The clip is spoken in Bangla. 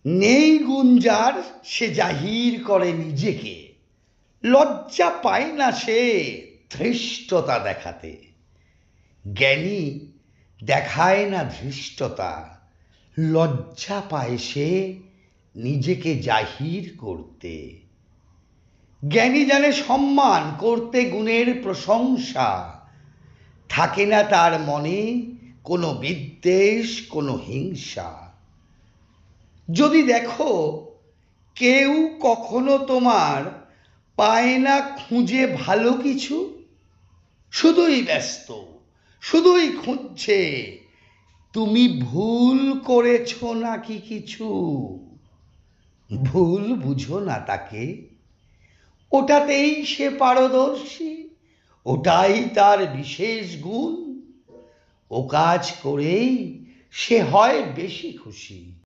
নেই গুণ যার, সে জাহির করে নিজেকে, লজ্জা পায় না সে ধৃষ্টতা দেখাতে। জ্ঞানী দেখায় না ধৃষ্টতা, লজ্জা পায় সে নিজেকে জাহির করতে। জ্ঞানী জানে সম্মান করতে গুণের প্রশংসা, থাকে না তার মনে কোনো বিদ্বেষ, কোনো হিংসা। যদি দেখো কেউ কখনো তোমার পায় না খুঁজে ভালো কিছু, শুধুই ব্যস্ত, শুধুই খুঁজছে তুমি ভুল করেছ নাকি কিছু। ভুল বুঝো না তাকে, ওটাতেই সে পারদর্শী, ওটাই তার বিশেষ গুণ। ও কাজ করেই সে হয় বেশি খুশি।